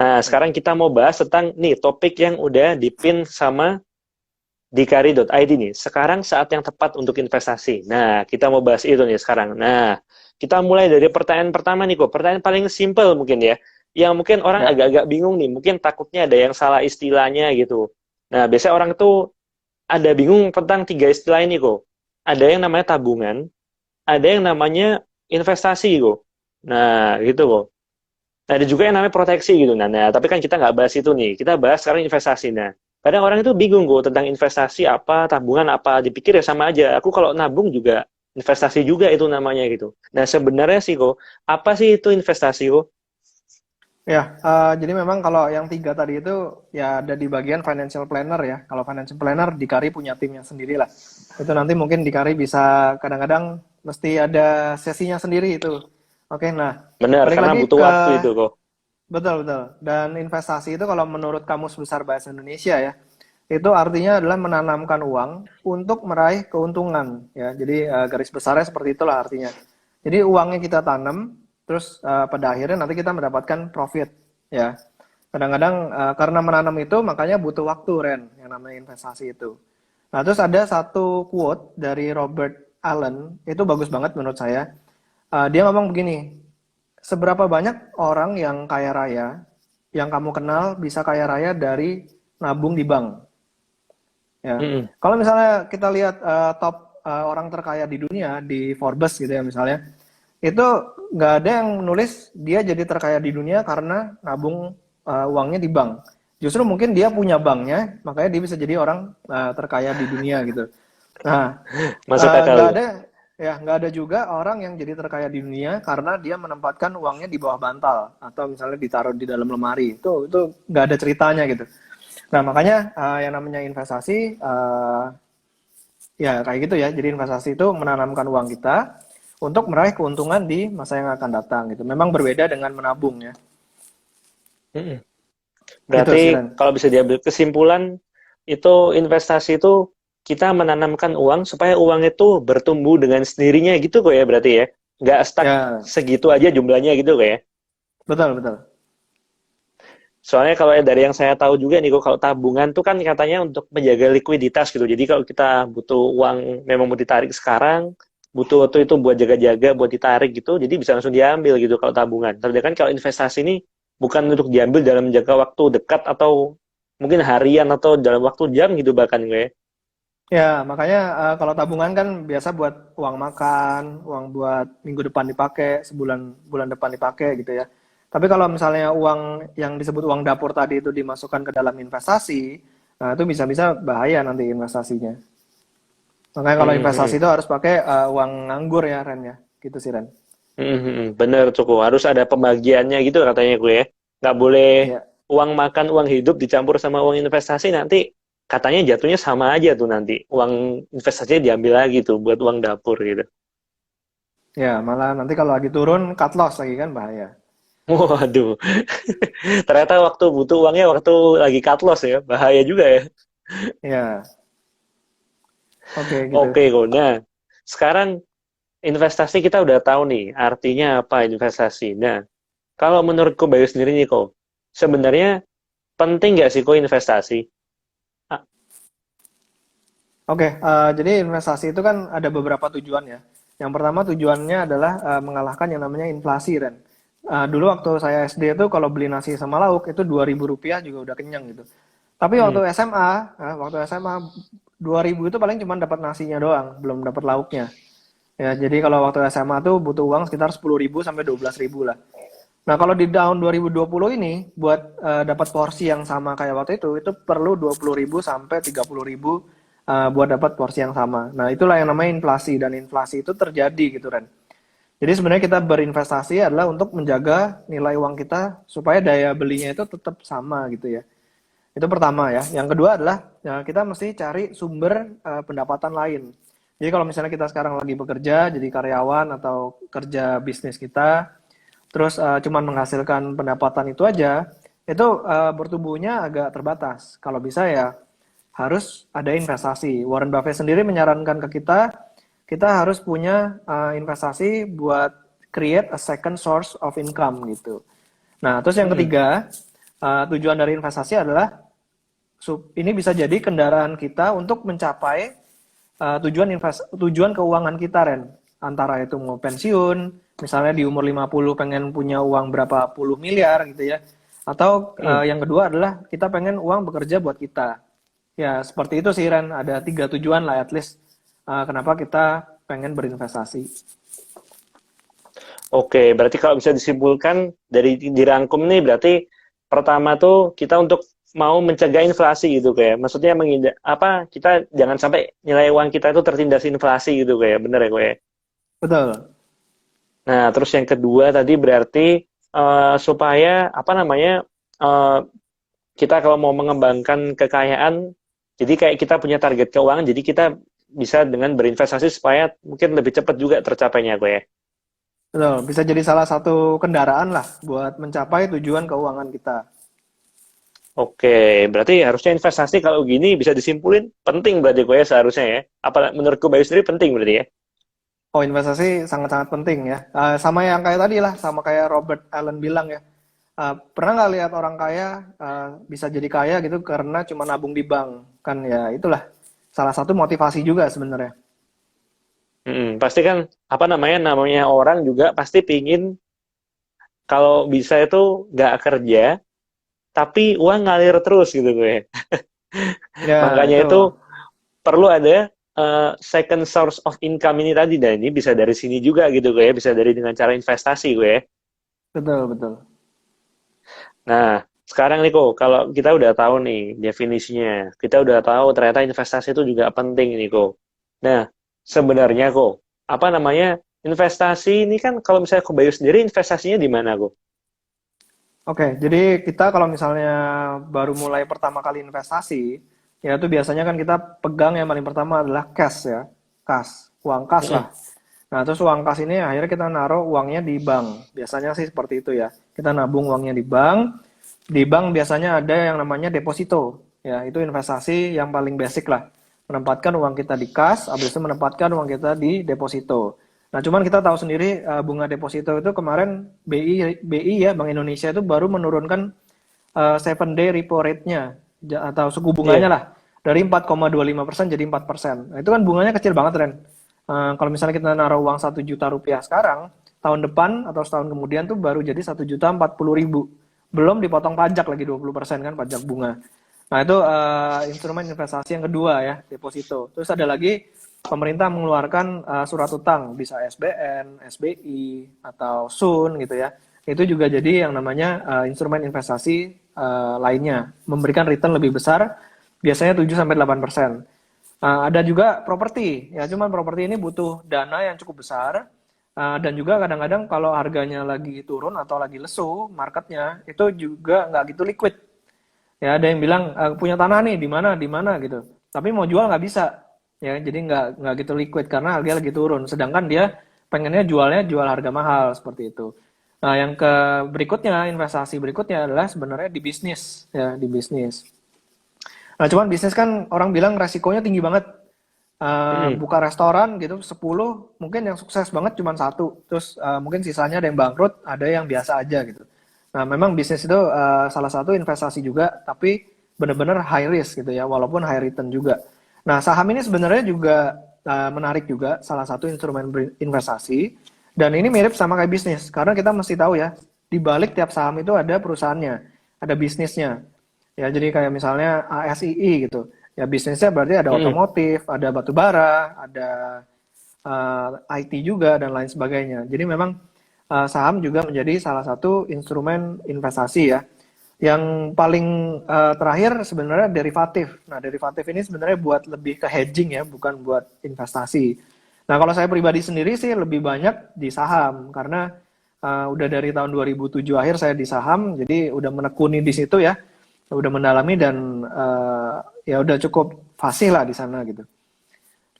Nah, sekarang kita mau bahas tentang nih topik yang udah dipin sama dikari.id nih. Sekarang saat yang tepat untuk investasi. Nah, kita mau bahas itu nih sekarang. Nah, kita mulai dari pertanyaan pertama nih kok. Pertanyaan paling simple mungkin ya. Yang mungkin orang Ya. agak-agak bingung nih. Mungkin takutnya ada yang salah istilahnya gitu. Nah, biasanya orang itu ada bingung tentang tiga istilah ini kok. Ada yang namanya tabungan, ada yang namanya investasi kok. Nah, gitu kok. Nah, ada juga yang namanya proteksi gitu. Nah, tapi kan kita nggak bahas itu nih. Kita bahas sekarang investasi. Nah, kadang orang itu bingung kok tentang investasi apa, tabungan apa. Dipikir ya sama aja. Aku kalau nabung juga investasi juga itu namanya gitu. Nah, sebenarnya sih kok, apa sih itu investasi kok? Ya, jadi memang kalau yang tiga tadi itu ya ada di bagian financial planner ya. Kalau financial planner Dikari punya timnya sendiri lah. Itu nanti mungkin Dikari bisa kadang-kadang mesti ada sesinya sendiri itu. Oke, nah Benar, balik karena lagi butuh ke waktu itu kok. betul betul. Dan investasi itu kalau menurut Kamus Besar Bahasa Indonesia ya, itu artinya adalah menanamkan uang untuk meraih keuntungan ya. Jadi garis besarnya seperti itulah artinya. Jadi uangnya kita tanam, terus pada akhirnya nanti kita mendapatkan profit ya. Kadang-kadang karena menanam itu makanya butuh waktu Ren yang namanya investasi itu. Nah, terus ada satu quote dari Robert Allen, itu bagus banget menurut saya. Dia ngomong begini, seberapa banyak orang yang kaya raya yang kamu kenal bisa kaya raya dari nabung di bank? Ya, Mm-mm. kalau misalnya kita lihat top orang terkaya di dunia di Forbes gitu ya misalnya, itu nggak ada yang nulis dia jadi terkaya di dunia karena nabung uangnya di bank. Justru mungkin dia punya banknya, makanya dia bisa jadi orang terkaya di dunia gitu. Nah, Masuk akal nggak kok. ada ya nggak ada juga orang yang jadi terkaya di dunia karena dia menempatkan uangnya di bawah bantal atau misalnya ditaruh di dalam lemari. Itu nggak ada ceritanya gitu. Nah, makanya yang namanya investasi ya kayak gitu ya. Jadi investasi itu menanamkan uang kita untuk meraih keuntungan di masa yang akan datang gitu. Memang berbeda dengan menabung ya. Mm-mm. Gitu Berarti sih Ren. kalau bisa diambil kesimpulan, itu investasi itu kita menanamkan uang supaya uang itu bertumbuh dengan sendirinya gitu kok ya berarti ya. Nggak stuck Ya, segitu aja jumlahnya gitu kok ya. betul betul. Soalnya kalau dari yang saya tahu juga nih kok kalau tabungan tuh kan katanya untuk menjaga likuiditas gitu. Jadi kalau kita butuh uang memang mau ditarik sekarang, butuh waktu itu buat jaga-jaga, buat ditarik gitu, jadi bisa langsung diambil gitu kalau tabungan. Tapi kan kalau investasi ini bukan untuk diambil dalam jangka waktu dekat atau mungkin harian atau dalam waktu jam gitu bahkan gue. Ya, makanya kalau tabungan kan biasa buat uang makan, uang buat minggu depan dipakai, sebulan bulan depan dipakai gitu ya. Tapi kalau misalnya uang yang disebut uang dapur tadi itu dimasukkan ke dalam investasi, nah itu bisa-bisa bahaya nanti investasinya. Makanya kalau investasi itu harus pakai uang nganggur ya Ren ya, gitu sih Ren. Bener cukup harus ada pembagiannya gitu katanya gue ya. Nggak boleh Iya, uang makan, uang hidup dicampur sama uang investasi nanti katanya jatuhnya sama aja tuh nanti. Uang investasinya diambil lagi tuh buat uang dapur gitu. ya malah nanti kalau lagi turun cut loss lagi kan bahaya. Waduh, ternyata waktu butuh uangnya waktu lagi cut loss ya, bahaya juga ya. Ya, oke gitu. Oke, kok. Nah, sekarang investasi kita udah tahu nih, artinya apa investasi. Nah, kalau menurutku Bayu sendiri nih kok, sebenarnya penting nggak sih kok investasi? Ah, Oke, jadi investasi itu kan ada beberapa tujuan ya. Yang pertama tujuannya adalah mengalahkan yang namanya inflasi, Ren. Dulu waktu saya SD itu kalau beli nasi sama lauk itu Rp2.000 juga udah kenyang gitu. Tapi hmm, waktu SMA 2.000 itu paling cuma dapat nasinya doang, belum dapat lauknya. Ya, jadi kalau waktu SMA tuh butuh uang sekitar 10.000 sampai 12.000 lah. Nah, kalau di tahun 2020 ini buat dapat porsi yang sama kayak waktu itu perlu 20.000 sampai 30.000 buat dapat porsi yang sama. Nah, itulah yang namanya inflasi dan inflasi itu terjadi gitu Ren. Jadi sebenarnya kita berinvestasi adalah untuk menjaga nilai uang kita supaya daya belinya itu tetap sama gitu ya. Itu pertama ya. Yang kedua adalah ya, kita mesti cari sumber pendapatan lain. Jadi kalau misalnya kita sekarang lagi bekerja jadi karyawan atau kerja bisnis kita, terus cuman menghasilkan pendapatan itu aja, itu bertumbuhnya agak terbatas. Kalau bisa ya harus ada investasi. Warren Buffett sendiri menyarankan ke kita harus punya investasi buat create a second source of income gitu. Nah, terus yang hmm, ketiga, tujuan dari investasi adalah ini bisa jadi kendaraan kita untuk mencapai tujuan keuangan kita, Ren. Antara itu mau pensiun, misalnya di umur 50 pengen punya uang berapa puluh miliar gitu ya. Atau yang kedua adalah kita pengen uang bekerja buat kita. Ya, seperti itu sih, Ren. Ada 3 tujuan lah at least kenapa kita pengen berinvestasi. Oke, berarti kalau bisa disimpulkan dari dirangkum nih, berarti pertama tuh kita untuk mau mencegah inflasi gitu kayak. Maksudnya kita jangan sampai nilai uang kita itu tertindas inflasi gitu kayak. Bener ya kayak. Betul. Nah, terus yang kedua tadi berarti supaya eh, kita kalau mau mengembangkan kekayaan, jadi kayak kita punya target keuangan, jadi kita bisa dengan berinvestasi supaya mungkin lebih cepat juga tercapainya gue ya. Betul. Bisa jadi salah satu kendaraan lah buat mencapai tujuan keuangan kita. Oke, berarti harusnya investasi kalau gini bisa disimpulin penting berarti gue ya seharusnya ya. Apa menurutku Bayu sendiri penting berarti ya? Oh, investasi sangat-sangat penting ya. Sama yang kayak tadi lah, sama kayak Robert Allen bilang ya. Pernah nggak lihat orang kaya bisa jadi kaya gitu karena cuma nabung di bank? Kan ya itulah salah satu motivasi juga sebenarnya. Pasti kan namanya orang juga pasti pingin kalau bisa itu nggak kerja tapi uang ngalir terus gitu gue. Ya, Makanya itu. itu perlu ada second source of income ini tadi, dan ini bisa dari sini juga gitu gue ya, bisa dari dengan cara investasi gue ya. Betul, betul. Nah, sekarang nih kok, kalau kita udah tahu nih definisinya, kita udah tahu ternyata investasi itu juga penting nih kok. Nah, sebenarnya kok, investasi ini kan kalau misalnya kok Bayu sendiri investasinya di mana kok? Oke, jadi kita kalau misalnya baru mulai pertama kali investasi, ya itu biasanya kan kita pegang yang paling pertama adalah cash ya, uang kas Mm-mm. lah. Nah, terus uang kas ini akhirnya kita naruh uangnya di bank. Biasanya sih seperti itu ya. Kita nabung uangnya di bank. Di bank biasanya ada yang namanya deposito. Ya, itu investasi yang paling basic lah. Menempatkan uang kita di kas, habis itu menempatkan uang kita di deposito. Nah, cuman kita tahu sendiri bunga deposito itu kemarin BI ya, Bank Indonesia itu baru menurunkan 7-day repo rate-nya atau suku bunganya Iya. lah dari 4,25% jadi 4%. Nah, itu kan bunganya kecil banget, Ren. Kalau misalnya kita naruh uang 1 juta rupiah sekarang, tahun depan atau setahun kemudian tuh baru jadi 1.040.000. Belum dipotong pajak lagi 20% kan pajak bunga. Nah, itu instrumen investasi yang kedua ya, deposito. Terus ada lagi pemerintah mengeluarkan surat utang, bisa SBN, SBI, atau SUN gitu ya. Itu juga jadi yang namanya instrumen investasi lainnya, memberikan return lebih besar, biasanya 7-8%. Ada juga properti, ya cuman properti ini butuh dana yang cukup besar, dan juga kadang-kadang kalau harganya lagi turun atau lagi lesu marketnya, itu juga nggak gitu liquid. Ya, ada yang bilang punya tanah nih di mana gitu. Tapi mau jual nggak bisa. Ya, jadi nggak gitu liquid karena harga lagi turun. Sedangkan dia pengennya jual harga mahal seperti itu. Nah, yang berikutnya investasi berikutnya adalah sebenarnya di bisnis ya, di bisnis. Nah, cuman bisnis kan orang bilang resikonya tinggi banget. Mm-mm. Buka restoran gitu 10 mungkin yang sukses banget cuma satu, terus mungkin sisanya ada yang bangkrut, ada yang biasa aja gitu. Nah, memang bisnis itu salah satu investasi juga, tapi benar-benar high risk gitu ya, walaupun high return juga. Nah, saham ini sebenarnya juga menarik juga, salah satu instrumen investasi, dan ini mirip sama kayak bisnis, karena kita mesti tahu ya, di balik tiap saham itu ada perusahaannya, ada bisnisnya. Ya, jadi kayak misalnya ASII gitu. Ya, bisnisnya berarti ada Mm-mm. otomotif, ada batu bara, ada IT juga, dan lain sebagainya. Jadi memang saham juga menjadi salah satu instrumen investasi ya. Yang paling terakhir sebenarnya derivatif. Nah, derivatif ini sebenarnya buat lebih ke hedging ya, bukan buat investasi. Nah, kalau saya pribadi sendiri sih lebih banyak di saham, karena udah dari tahun 2007 akhir saya di saham, jadi udah menekuni di situ ya, udah mendalami dan ya udah cukup fasih lah di sana gitu.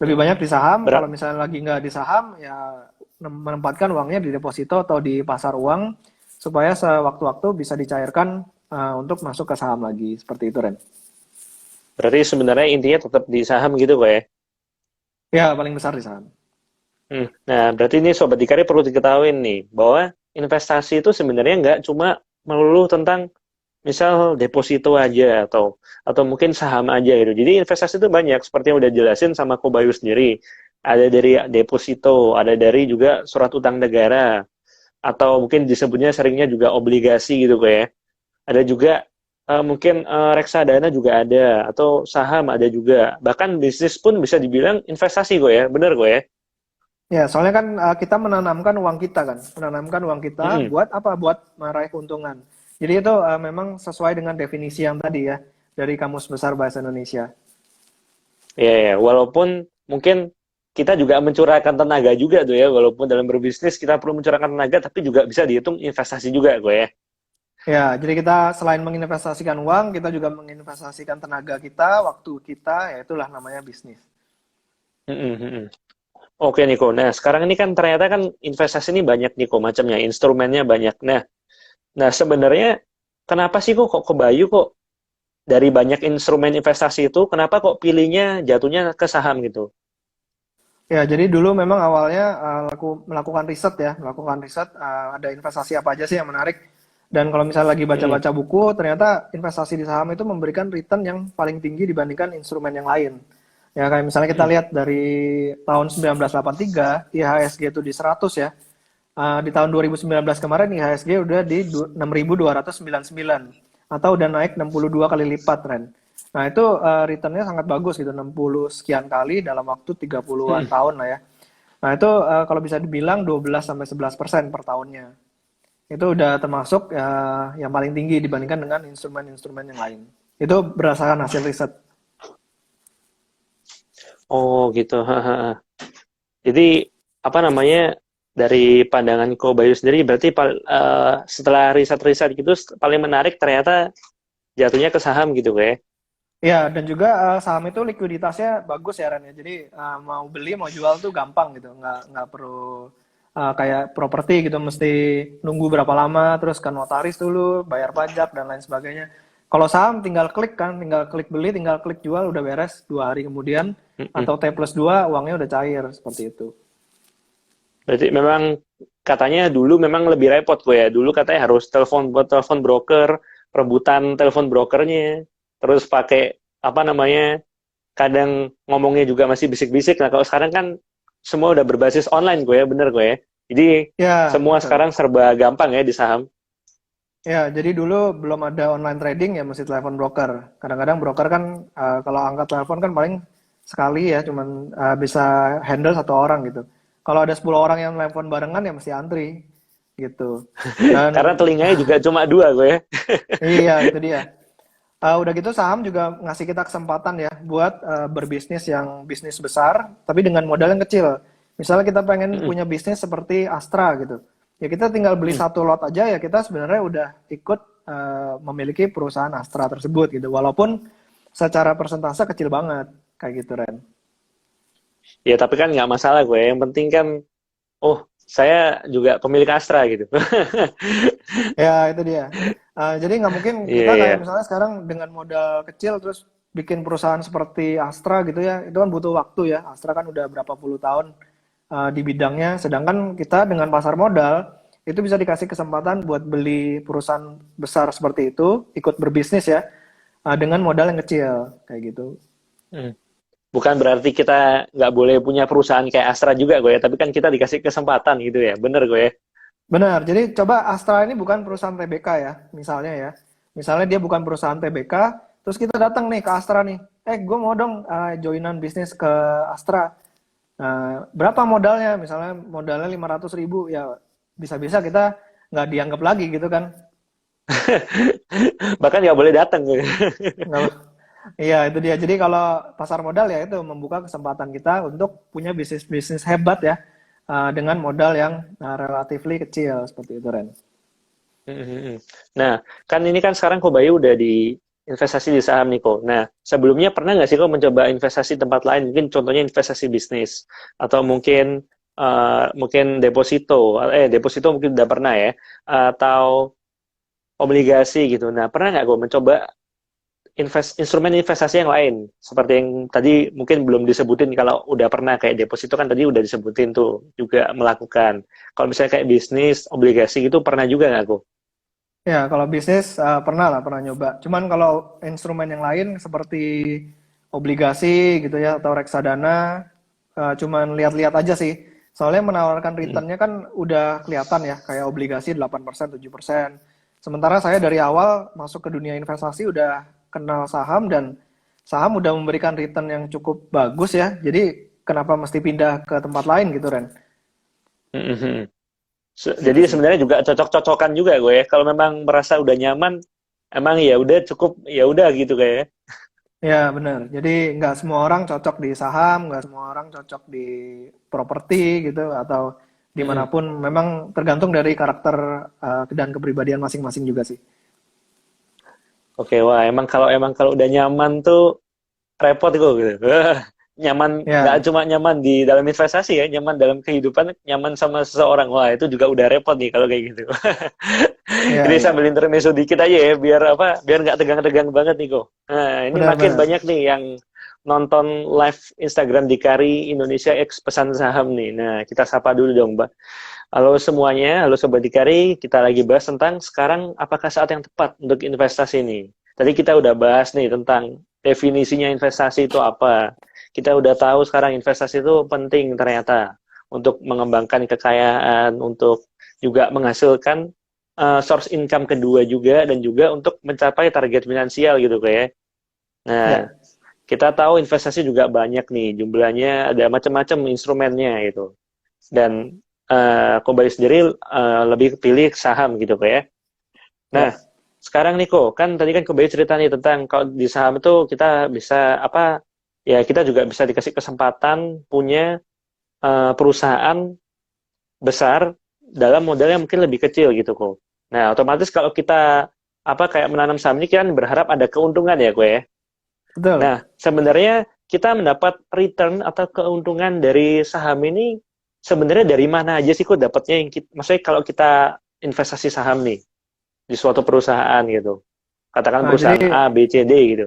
Lebih banyak di saham, kalau Ber- misalnya lagi nggak di saham ya menempatkan uangnya di deposito atau di pasar uang supaya sewaktu-waktu bisa dicairkan untuk masuk ke saham lagi, seperti itu, Ren. Berarti sebenarnya intinya tetap di saham gitu kok ya. Ya, paling besar di saham. Nah, berarti ini Sobat Dikari perlu diketahui nih, bahwa investasi itu sebenarnya nggak cuma melulu tentang misal deposito aja atau mungkin saham aja gitu. Jadi investasi itu banyak seperti yang udah jelasin sama Ko Bayu sendiri. Ada dari deposito, ada dari juga surat utang negara, atau mungkin disebutnya seringnya juga obligasi gitu kok ya. Ada juga mungkin reksadana juga ada, atau saham ada juga. Bahkan bisnis pun bisa dibilang investasi kok ya, bener kok ya. Ya, soalnya kan kita menanamkan uang kita kan, menanamkan uang kita Mm-mm. buat apa? Buat meraih keuntungan. Jadi itu memang sesuai dengan definisi yang tadi ya dari Kamus Besar Bahasa Indonesia. Ya, ya, walaupun mungkin kita juga mencurahkan tenaga juga tuh ya, walaupun dalam berbisnis kita perlu mencurahkan tenaga, tapi juga bisa dihitung investasi juga kok ya. Ya, jadi kita selain menginvestasikan uang, kita juga menginvestasikan tenaga kita, waktu kita, ya itulah namanya bisnis. Mm-mm, mm-mm. Oke Niko, nah sekarang ini kan ternyata kan investasi ini banyak Niko macamnya, instrumennya banyak. Nah sebenarnya kenapa sih kok kebayu kok dari banyak instrumen investasi itu, kenapa kok pilihnya jatuhnya ke saham gitu? Ya, jadi dulu memang awalnya melakukan riset ya, melakukan riset ada investasi apa aja sih yang menarik. Dan kalau misalnya lagi Mm-mm, baca-baca buku, ternyata investasi di saham itu memberikan return yang paling tinggi dibandingkan instrumen yang lain. Ya, kayak misalnya kita mm-mm, lihat dari tahun 1983, IHSG itu di 100 ya. Di tahun 2019 kemarin IHSG udah di 6.299 atau udah naik 62 kali lipat, Ren. Nah, itu returnnya sangat bagus gitu, 60 sekian kali dalam waktu 30-an mm-mm. tahun lah ya. Nah, itu kalau bisa dibilang 12-11% per tahunnya. Itu udah termasuk yang paling tinggi dibandingkan dengan instrumen-instrumen yang lain. Itu berdasarkan hasil riset. Oh gitu. Jadi apa namanya dari pandangan Ko Bayu sendiri berarti setelah riset-riset gitu paling menarik ternyata jatuhnya ke saham gitu ya. Ya, dan juga saham itu likuiditasnya bagus ya Ren ya. Jadi mau beli mau jual tuh gampang gitu, nggak perlu kayak properti gitu mesti nunggu berapa lama, terus ke notaris dulu, bayar pajak dan lain sebagainya. Kalau saham tinggal klik kan, tinggal klik beli, tinggal klik jual udah beres 2 hari kemudian Mm-mm. atau T+2 uangnya udah cair seperti itu. Berarti memang katanya dulu memang lebih repot kok ya. Dulu katanya harus telepon broker, rebutan telepon brokernya, terus pakai apa namanya, kadang ngomongnya juga masih bisik-bisik. Nah kalau sekarang kan semua udah berbasis online gue ya, bener gue ya. Jadi Ya, semua betul. sekarang serba gampang ya di saham. Ya, jadi dulu belum ada online trading ya mesti telepon broker. Kadang-kadang broker kan kalau angkat telepon kan paling sekali ya, cuman bisa handle 1 orang gitu. Kalau ada 10 orang yang telepon barengan ya mesti antri gitu. Karena Dan telinganya juga cuma dua gue ya. iya itu dia. Udah gitu saham juga ngasih kita kesempatan ya buat berbisnis yang bisnis besar, tapi dengan modal yang kecil. Misalnya kita pengen Mm-mm. punya bisnis seperti Astra gitu. Ya kita tinggal beli Mm-mm. 1 lot aja ya kita sebenarnya udah ikut memiliki perusahaan Astra tersebut gitu. Walaupun secara persentase kecil banget kayak gitu Ren. Ya tapi kan nggak masalah gue. Yang penting kan, oh saya juga pemilik Astra gitu. Ya itu dia. Jadi nggak mungkin Iya kita iya. kayak misalnya sekarang dengan modal kecil terus bikin perusahaan seperti Astra gitu ya, itu kan butuh waktu ya. Astra kan udah berapa puluh tahun di bidangnya, sedangkan kita dengan pasar modal itu bisa dikasih kesempatan buat beli perusahaan besar seperti itu, ikut berbisnis ya, dengan modal yang kecil kayak gitu. Mm. Bukan berarti kita nggak boleh punya perusahaan kayak Astra juga gue ya, tapi kan kita dikasih kesempatan gitu ya, bener gue ya. Benar, jadi coba Astra ini bukan perusahaan TBK ya, misalnya ya. Misalnya dia bukan perusahaan TBK, terus kita datang nih ke Astra nih. Gue mau dong joinan bisnis ke Astra. Berapa modalnya? Misalnya modalnya 500.000, ya bisa-bisa kita nggak dianggap lagi gitu kan. Bahkan nggak boleh datang gue. Nggak, iya itu dia. Jadi kalau pasar modal ya itu membuka kesempatan kita untuk punya bisnis-bisnis hebat ya, dengan modal yang relatively kecil seperti itu Ren. Nah, kan ini kan sekarang Kobayu udah di investasi di saham nih kok. Nah, sebelumnya pernah nggak sih kok mencoba investasi tempat lain? Mungkin contohnya investasi bisnis atau mungkin deposito mungkin udah pernah ya, atau obligasi gitu. Nah, pernah nggak kok mencoba instrumen investasi yang lain seperti yang tadi mungkin belum disebutin, kalau udah pernah kayak deposito kan tadi udah disebutin tuh juga melakukan. Kalau misalnya kayak bisnis obligasi gitu pernah juga nggak kok? Ya, kalau bisnis pernah nyoba. Cuman kalau instrumen yang lain seperti obligasi gitu ya atau reksadana, cuman lihat-lihat aja sih. Soalnya menawarkan Hmm. returnnya kan udah kelihatan ya, kayak obligasi 8%, 7%. Sementara saya dari awal masuk ke dunia investasi udah kenal saham dan saham udah memberikan return yang cukup bagus ya. Jadi kenapa mesti pindah ke tempat lain gitu, Ren? Hmm, hmm. Gitu Jadi sih. sebenarnya juga cocok-cocokan juga gue ya. Kalau memang merasa udah nyaman, emang ya udah cukup, ya udah gitu kayak. Ya, benar. Jadi nggak semua orang cocok di saham, nggak semua orang cocok di properti gitu, atau Hmm. dimanapun. Memang tergantung dari karakter dan kepribadian masing-masing juga sih. Oke, wah emang kalau udah nyaman tuh repot kok gitu. Nyaman nggak Ya, cuma nyaman di dalam investasi ya, nyaman dalam kehidupan, nyaman sama seseorang. Wah, itu juga udah repot nih kalau kayak gitu. Ini ya, sambil ya. intermezzo dikit aja ya, biar apa? Biar nggak tegang-tegang banget nih kok. Nah, ini makin Benar-benar. banyak nih yang nonton live Instagram Dikari Indonesia X pesan saham nih. Nah, kita sapa dulu dong, Mbak. Halo semuanya, halo Sobat Dikari. Kita lagi bahas tentang sekarang apakah saat yang tepat untuk investasi ini. Tadi kita udah bahas nih tentang definisinya investasi itu apa. Kita udah tahu sekarang investasi itu penting ternyata untuk mengembangkan kekayaan, untuk juga menghasilkan source income kedua juga, dan juga untuk mencapai target finansial gitu kayak. Nah, Ya, kita tahu investasi juga banyak nih, jumlahnya ada macam-macam instrumennya gitu. Dan Kobai sendiri lebih pilih saham gitu kayak. Nah, ya. sekarang nih kok, kan tadi kan Kobai cerita nih tentang kalau di saham itu kita bisa apa, ya kita juga bisa dikasih kesempatan punya perusahaan besar dalam modal yang mungkin lebih kecil gitu kok. Nah, otomatis kalau kita apa kayak menanam saham ini kan berharap ada keuntungan ya gue ya. Betul. Nah, sebenarnya kita mendapat return atau keuntungan dari saham ini sebenarnya dari mana aja sih kok dapatnya yang kita, maksudnya kalau kita investasi saham nih di suatu perusahaan gitu. Katakan Nah, jadi perusahaan A, B, C, D gitu.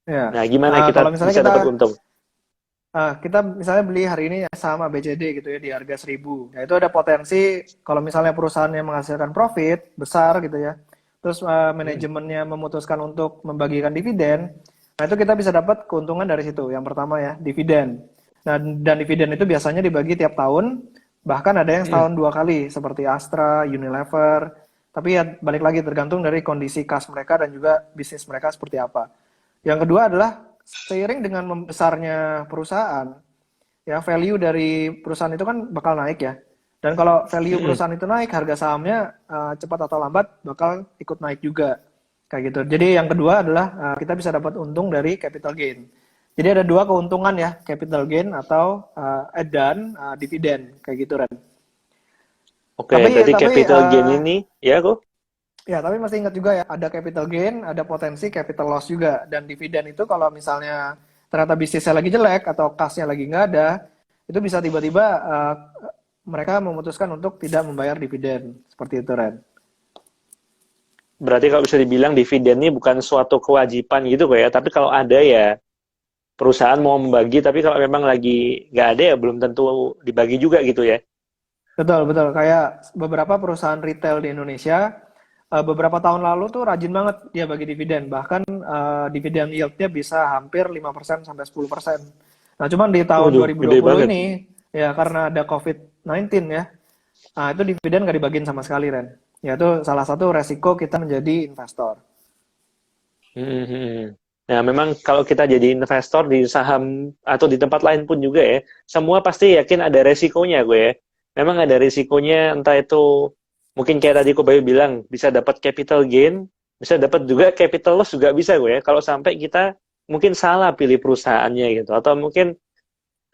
ya, Nah, gimana kalau kita misalnya bisa kita dapat untung? kita misalnya beli hari ini ya sama BCD gitu ya di harga 1.000. Nah, itu ada potensi kalau misalnya perusahaannya menghasilkan profit besar gitu ya. Terus Hmm. manajemennya memutuskan untuk membagikan dividen. Nah, itu kita bisa dapat keuntungan dari situ. Yang pertama ya, dividen. Nah, dan dividen itu biasanya dibagi tiap tahun, bahkan ada yang Hmm. setahun 2 kali seperti Astra, Unilever. Tapi ya balik lagi tergantung dari kondisi kas mereka dan juga bisnis mereka seperti apa. Yang kedua adalah seiring dengan membesarnya perusahaan, ya value dari perusahaan itu kan bakal naik ya. Dan kalau value Hmm. perusahaan itu naik, harga sahamnya cepat atau lambat bakal ikut naik juga. Kayak gitu. Jadi yang kedua adalah kita bisa dapat untung dari capital gain. Jadi ada dua keuntungan ya, capital gain atau dan dividen kayak gitu Ren. Oke, Tapi berarti tapi capital gain ini ya kok. ya, tapi masih ingat juga ya, ada capital gain, ada potensi capital loss juga. Dan dividen itu kalau misalnya ternyata bisnisnya lagi jelek atau kasnya lagi nggak ada, itu bisa tiba-tiba mereka memutuskan untuk tidak membayar dividen. Seperti itu, Ren. Berarti kalau bisa dibilang dividen ini bukan suatu kewajiban gitu kok ya, tapi kalau ada ya perusahaan mau membagi, tapi kalau memang lagi nggak ada ya belum tentu dibagi juga gitu ya. Betul, betul. Kayak beberapa perusahaan retail di Indonesia, beberapa tahun lalu tuh rajin banget dia bagi dividen. Bahkan dividen yieldnya bisa hampir 5% sampai 10%. Nah, cuman di tahun Waduh, gede 2020 banget. ini, ya karena ada COVID-19 ya, itu dividen nggak dibagiin sama sekali, Ren. Ya, itu salah satu resiko kita menjadi investor. Hmm, hmm, hmm. Nah, memang kalau kita jadi investor di saham atau di tempat lain pun juga ya, semua pasti yakin ada resikonya gue ya. Memang ada resikonya, entah itu mungkin kayak tadi Bayu bilang, bisa dapat capital gain, bisa dapat juga capital loss juga bisa gue ya. Kalau sampai kita mungkin salah pilih perusahaannya gitu, atau mungkin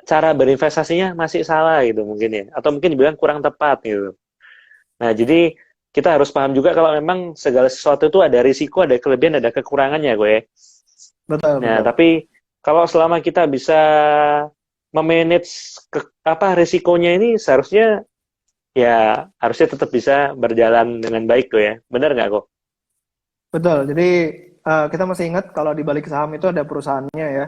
cara berinvestasinya masih salah gitu mungkin ya, atau mungkin dibilang kurang tepat gitu. Nah, jadi kita harus paham juga kalau memang segala sesuatu itu ada risiko, ada kelebihan, ada kekurangannya gue. Betul, Nah, betul. tapi kalau selama kita bisa memanage apa risikonya ini seharusnya ya harusnya tetap bisa berjalan dengan baik tuh ya. Benar nggak kok? Betul. Jadi kita masih ingat kalau di balik saham itu ada perusahaannya ya.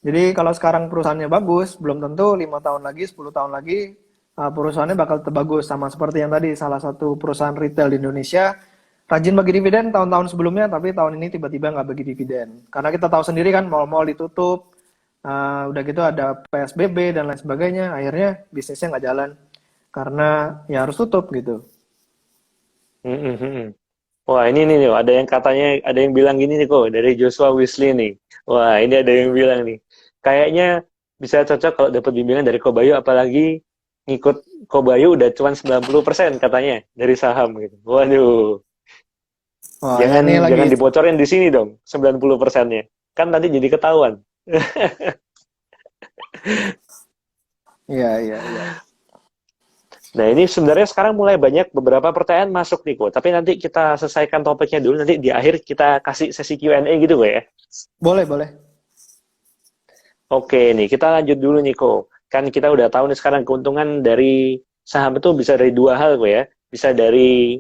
Jadi kalau sekarang perusahaannya bagus, belum tentu 5 tahun lagi, 10 tahun lagi perusahaannya bakal tetap bagus. Sama seperti yang tadi salah satu perusahaan retail di Indonesia, rajin bagi dividen tahun-tahun sebelumnya, tapi tahun ini tiba-tiba nggak bagi dividen. Karena kita tahu sendiri kan, mal-mal ditutup, udah gitu ada PSBB dan lain sebagainya, akhirnya bisnisnya nggak jalan karena ya harus tutup gitu. Hmm, hmm, hmm. Wah, ini nih, ada yang katanya, ada yang bilang gini nih kok, dari Joshua Wesley nih. Wah, ini ada yang bilang nih, kayaknya bisa cocok kalau dapat bimbingan dari Kobayu, apalagi ngikut Kobayu udah cuma 90% katanya dari saham gitu. Waduh, Wah, ya jangan ini lagi, jangan dibocorin di sini dong, 90%-nya. Kan nanti jadi ketahuan. iya, iya, iya. Nah, ini sebenarnya sekarang mulai banyak beberapa pertanyaan masuk nih, kok. Tapi nanti kita selesaikan topiknya dulu, nanti di akhir kita kasih sesi Q&A gitu, kok ya. Boleh, boleh. Oke nih, kita lanjut dulu nih, kok. Kan kita udah tahu nih sekarang keuntungan dari saham itu bisa dari dua hal, kok ya. Bisa dari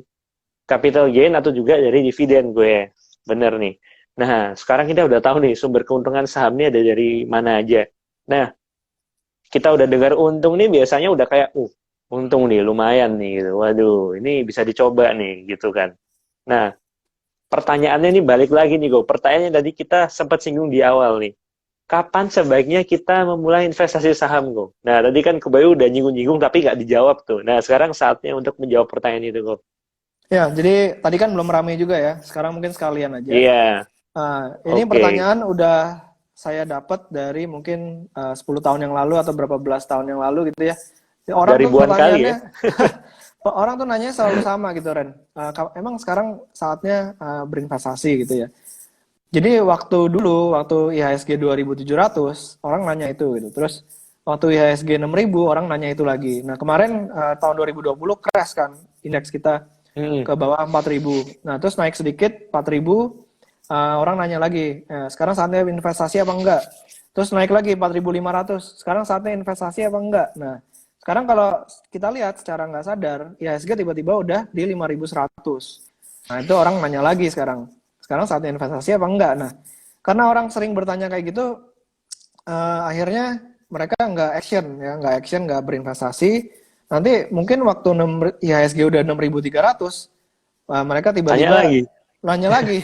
capital gain atau juga dari dividen, gue ya. Bener nih. Nah, sekarang kita udah tahu nih sumber keuntungan saham ini ada dari mana aja. Nah, kita udah dengar untung nih biasanya udah kayak, untung nih lumayan nih gitu. Waduh, ini bisa dicoba nih gitu kan. Nah, pertanyaannya nih balik lagi nih, Go. Pertanyaannya tadi kita sempat singgung di awal nih. Kapan sebaiknya kita memulai investasi saham, Go? Nah, tadi kan Kebayu udah nyinggung-nyinggung tapi nggak dijawab tuh. Nah, sekarang saatnya untuk menjawab pertanyaan itu, Go. Ya, jadi tadi kan belum ramai juga ya. Sekarang mungkin sekalian aja. Iya, Ini oke. pertanyaan udah saya dapat dari mungkin 10 tahun yang lalu atau berapa belas tahun yang lalu gitu ya. Udah Orang tuh ribuan kali ya. pertanyaannya, orang tuh nanya selalu sama gitu Ren. Emang sekarang saatnya berinvestasi gitu ya. Jadi waktu dulu, waktu IHSG 2700, orang nanya itu gitu. Terus waktu IHSG 6000, orang nanya itu lagi. Nah kemarin tahun 2020 crash kan indeks kita Hmm. ke bawah 4000. Nah terus naik sedikit 4000, orang nanya lagi, sekarang saatnya investasi apa enggak? Terus naik lagi 4.500, sekarang saatnya investasi apa enggak? Nah sekarang kalau kita lihat secara nggak sadar, IHSG tiba-tiba udah di 5.100. Nah itu orang nanya lagi sekarang saatnya investasi apa enggak? Nah karena orang sering bertanya kayak gitu, akhirnya mereka nggak action, nggak berinvestasi. Nanti mungkin waktu IHSG udah 6.300, mereka Tanya tiba-tiba lagi. nanya lagi,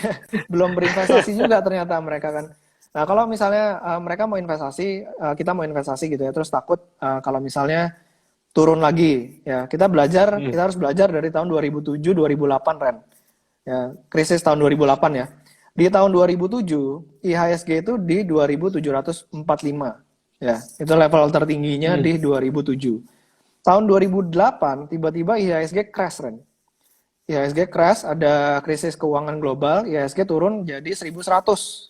belum berinvestasi juga ternyata mereka kan. Nah kalau misalnya mereka mau investasi, kita mau investasi gitu ya, terus takut kalau misalnya turun lagi, ya Hmm. kita harus belajar dari tahun 2007-2008 Ren. Ya, krisis tahun 2008 ya. Di tahun 2007, IHSG itu di 2745. Ya, itu level tertingginya Hmm. di 2007. Tahun 2008 tiba-tiba IHSG crash, Ren. IHSG crash, ada krisis keuangan global, IHSG turun jadi 1100.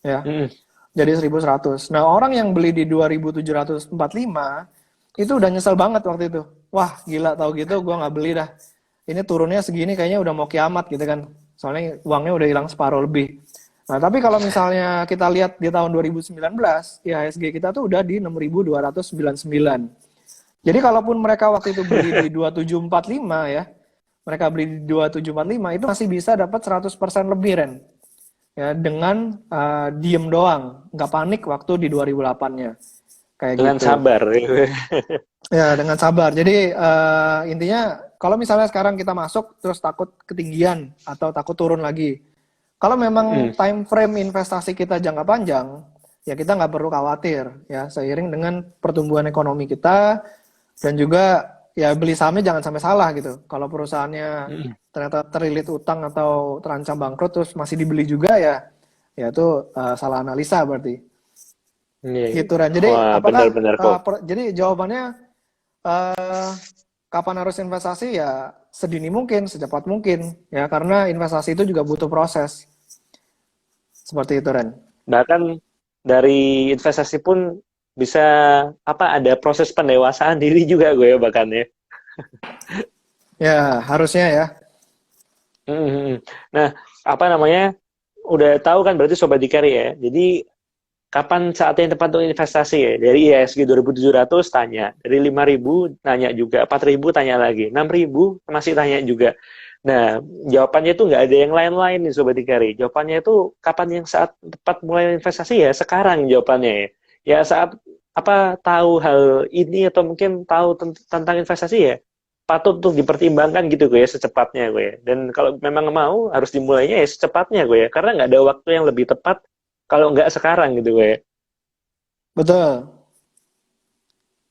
Ya, Hmm. jadi 1100. Nah, orang yang beli di 2745 itu udah nyesel banget waktu itu. Wah, gila, tahu gitu gue nggak beli dah. Ini turunnya segini kayaknya udah mau kiamat gitu kan. Soalnya uangnya udah hilang separuh lebih. Nah, tapi kalau misalnya kita lihat di tahun 2019, IHSG kita tuh udah di 6.299. Jadi kalaupun mereka waktu itu beli di 2745 ya, mereka beli di 2745 itu masih bisa dapat 100% lebih Ren. Ya, dengan diem doang, nggak panik waktu di 2008-nya. Kayak Dengan gitu. sabar. Ya, dengan sabar. Jadi intinya kalau misalnya sekarang kita masuk terus takut ketinggian atau takut turun lagi. Kalau memang Hmm. time frame investasi kita jangka panjang, ya kita nggak perlu khawatir ya, seiring dengan pertumbuhan ekonomi kita dan juga ya beli sahamnya jangan sampai salah gitu. Kalau perusahaannya Hmm. ternyata terlilit utang atau terancam bangkrut terus masih dibeli juga ya itu salah analisa berarti. Iya, iya. Gitu Ran. Jadi Wah, apakah benar-benar kok. jadi jawabannya kapan harus investasi ya sedini mungkin, secepat mungkin ya karena investasi itu juga butuh proses. Seperti itu Ren. Bahkan dari investasi pun bisa ada proses pendewasaan diri juga gue ya bahkan ya. Ya, harusnya ya. Hmm. Nah, apa namanya? Udah tahu kan berarti Sobat Dikari ya. Jadi kapan saatnya yang tepat untuk investasi ya? Dari IHSG 2700 tanya, dari 5.000 tanya juga, 4.000 tanya lagi, 6.000 masih tanya juga. Nah, jawabannya itu nggak ada yang lain-lain nih Sobat Dikari. Jawabannya itu kapan yang saat tepat mulai investasi ya? Sekarang jawabannya ya. Ya saat tahu hal ini atau mungkin tahu tentang investasi ya? patut untuk dipertimbangkan gitu gue ya secepatnya gue ya. Dan kalau memang mau harus dimulainya ya secepatnya gue ya, karena nggak ada waktu yang lebih tepat kalau nggak sekarang gitu gue ya. Betul.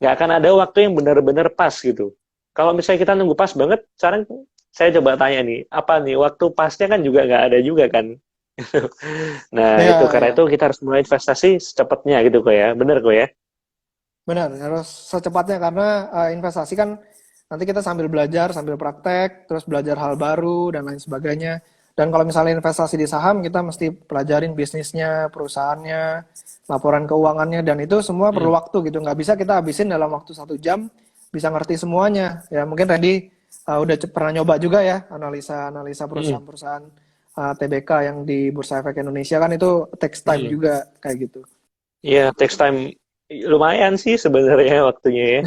Nggak akan ada waktu yang benar-benar pas gitu. Kalau misalnya kita nunggu pas banget, sekarang saya coba tanya nih, apa nih waktu pasnya kan juga nggak ada juga kan. Nah Iya, itu karena iya. itu kita harus mulai investasi secepatnya gitu kok ya, bener kok ya. Benar, harus secepatnya karena investasi kan nanti kita sambil belajar, sambil praktek, terus belajar hal baru dan lain sebagainya. Dan kalau misalnya investasi di saham, kita mesti pelajarin bisnisnya, perusahaannya, laporan keuangannya, dan itu semua Hmm. perlu waktu gitu. Nggak bisa kita habisin dalam waktu 1 jam, bisa ngerti semuanya. Ya mungkin Randy udah pernah nyoba juga ya, analisa Hmm. perusahaan-perusahaan TBK yang di Bursa Efek Indonesia kan itu takes time Hmm. juga kayak gitu. Iya, text time lumayan sih sebenarnya waktunya ya.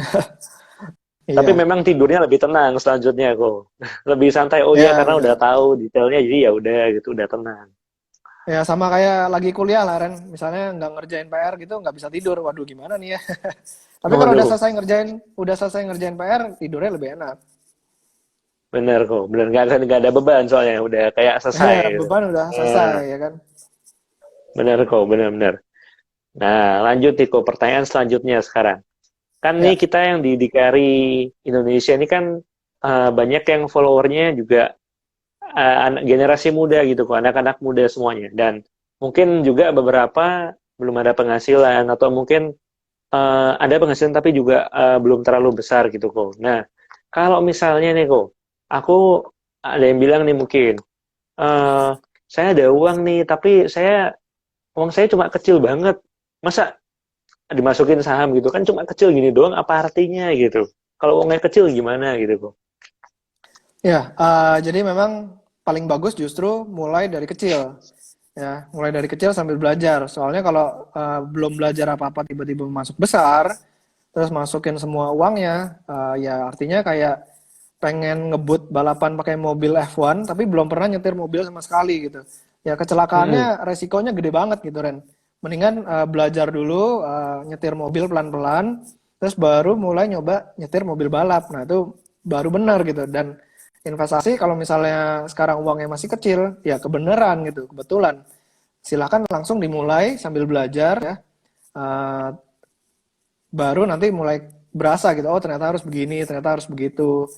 Tapi Iya, memang tidurnya lebih tenang selanjutnya kok. Lebih santai. Oh iya ya karena udah benar. tahu detailnya jadi ya udah gitu udah tenang. Ya sama kayak lagi kuliah lah Ren, misalnya nggak ngerjain PR gitu nggak bisa tidur, waduh gimana nih ya. Tapi kalau Waduh, udah selesai ngerjain PR, tidurnya lebih enak. bener kok. Bener nggak ada beban soalnya udah kayak selesai Ya gitu. beban udah selesai Nah, ya kan. bener kok, bener-bener. Nah, lanjut nih kok pertanyaan selanjutnya sekarang. Kan nih Ya, kita yang di DKRI Indonesia ini kan banyak yang followernya juga anak generasi muda gitu kok, anak-anak muda semuanya. Dan mungkin juga beberapa belum ada penghasilan atau mungkin ada penghasilan tapi juga belum terlalu besar gitu kok. Nah, kalau misalnya nih kok, aku ada yang bilang nih mungkin, eh saya ada uang nih, tapi uang saya cuma kecil banget. Masa dimasukin saham gitu kan cuma kecil gini doang, apa artinya gitu? Kalau uangnya kecil gimana gitu kok? ya. Jadi memang paling bagus justru mulai dari kecil. Ya, mulai dari kecil sambil belajar. Soalnya kalau belum belajar apa-apa tiba-tiba masuk besar, terus masukin semua uangnya, ya artinya kayak pengen ngebut balapan pakai mobil F1 tapi belum pernah nyetir mobil sama sekali gitu. Ya Hmm. kecelakaannya resikonya gede banget gitu Ren. Mendingan belajar dulu nyetir mobil pelan-pelan terus baru mulai nyoba nyetir mobil balap. Nah, itu baru benar gitu. Dan investasi kalau misalnya sekarang uangnya masih kecil, ya kebenaran gitu, kebetulan. Silakan langsung dimulai sambil belajar ya. Eh, Baru nanti mulai berasa gitu. Oh, ternyata harus begini, ternyata harus begitu.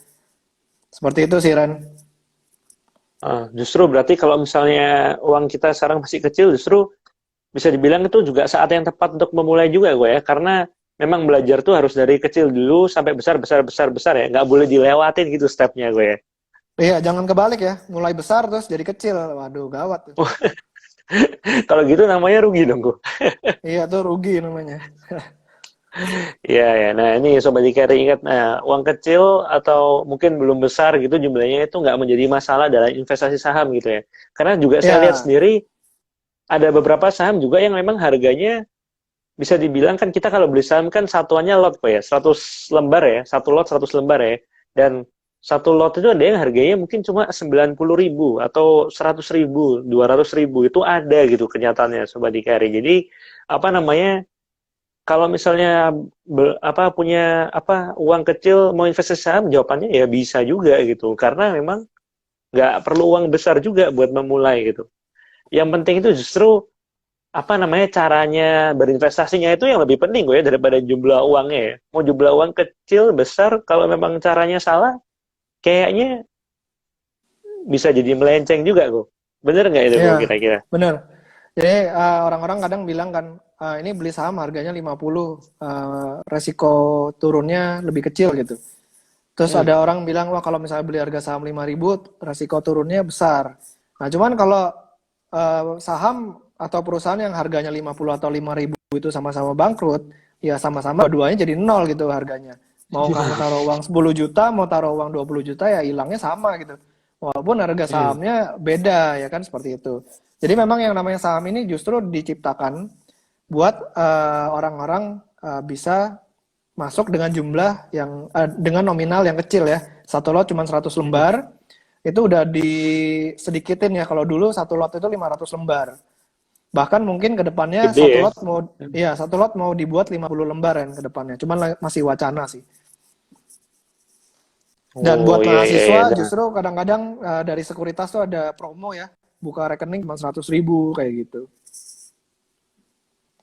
Seperti itu sih Ren. Justru berarti kalau misalnya uang kita sekarang masih kecil, justru bisa dibilang itu juga saat yang tepat untuk memulai juga gue ya, karena memang belajar tuh harus dari kecil dulu sampai besar besar besar besar ya, nggak boleh dilewatin gitu stepnya gue ya. Iya, jangan kebalik ya. Mulai besar terus jadi kecil. Waduh, gawat tuh. Kalau gitu namanya rugi dong gue. Iya, tuh rugi namanya. Iya ya. Nah ini sobat Dikari ingat, nah, uang kecil atau mungkin belum besar gitu jumlahnya itu nggak menjadi masalah dalam investasi saham gitu ya. Karena juga saya lihat Ya, sendiri ada beberapa saham juga yang memang harganya bisa dibilang kan kita kalau beli saham kan satuannya lot kok ya, 100 lembar ya, satu lot 100 lembar ya. Dan satu lot itu ada yang harganya mungkin cuma 90.000 atau 100.000, 200.000 itu ada gitu kenyataannya Sobat Dikari. Jadi apa namanya, kalau misalnya punya uang kecil mau investasi saham, jawabannya ya bisa juga gitu. Karena memang nggak perlu uang besar juga buat memulai gitu. Yang penting itu justru caranya berinvestasinya itu yang lebih penting gue ya daripada jumlah uangnya ya. Mau jumlah uang kecil besar kalau memang caranya salah kayaknya bisa jadi melenceng juga kok. Bener nggak itu kok ya, kira-kira? bener. Jadi orang-orang kadang bilang kan, ini beli saham harganya 50, resiko turunnya lebih kecil gitu. Terus Hmm. ada orang bilang, wah kalau misalnya beli harga saham 5.000, resiko turunnya besar. Nah, cuman kalau saham atau perusahaan yang harganya 50 atau 5.000 itu sama-sama bangkrut, ya sama-sama duanya jadi nol gitu harganya. Mau kamu taruh uang 10 juta, mau taruh uang 20 juta ya hilangnya sama gitu. Walaupun harga Hmm. sahamnya beda ya kan seperti itu. Jadi memang yang namanya saham ini justru diciptakan buat orang-orang bisa masuk dengan jumlah yang dengan nominal yang kecil ya. Satu lot cuma 100 Hmm. lembar, itu udah disedikitin ya. Kalau dulu satu lot itu 500 lembar. Bahkan mungkin ke depannya Gede ya. satu lot mau dibuat 50 lembar kan ke depannya. Cuman masih wacana sih. Dan Oh buat iya iya iya. mahasiswa Nah, justru kadang-kadang dari sekuritas tuh ada promo ya, buka rekening cuma 100.000 kayak gitu.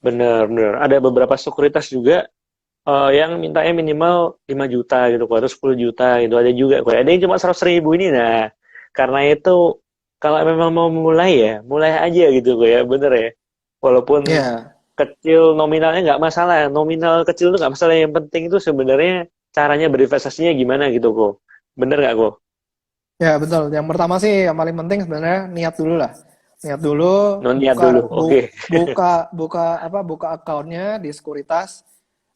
bener bener. Ada beberapa sekuritas juga yang mintanya minimal 5 juta gitu, atau 10 juta gitu. Ada juga kok. Ada yang cuma 100.000 ini. Nah, karena itu kalau memang mau mulai ya, mulai aja gitu kok ya, bener ya. Walaupun Ya, kecil nominalnya nggak masalah, nominal kecil itu nggak masalah. Yang penting itu sebenarnya caranya berinvestasinya gimana gitu kok. Bener nggak kok? ya betul. Yang pertama sih yang paling penting sebenarnya niat dulu lah. Niat dulu, Non niat buka dulu. Oke. buka buka apa buka akunnya di sekuritas.